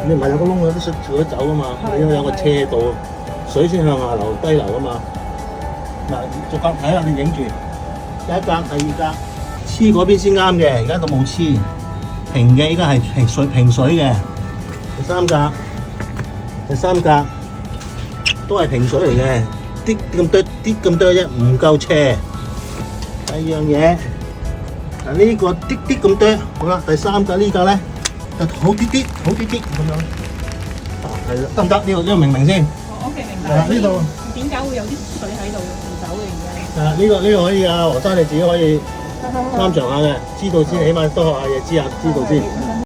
你唔係有個窿有啲水跳咗走噶嘛？你要有個斜度，水先向下流低流啊嘛。嗱，逐格睇下，你影住第一格、第二格，黐嗰邊先啱嘅，而家都冇黐。平嘅，依家係平水嘅。第三格都係平水嚟嘅，啲咁多啫，唔夠斜。第二樣嘢，嗱呢個啲咁多，好啦，第三格呢格咧就好啲咁樣。係啦，得唔得？呢個明唔明先？OK，明白。呢度點解會有啲水喺度唔走嘅而家？呢個可以啊，何生你自己可以參詳下嘅，知道先，起碼多學下嘢，知道先。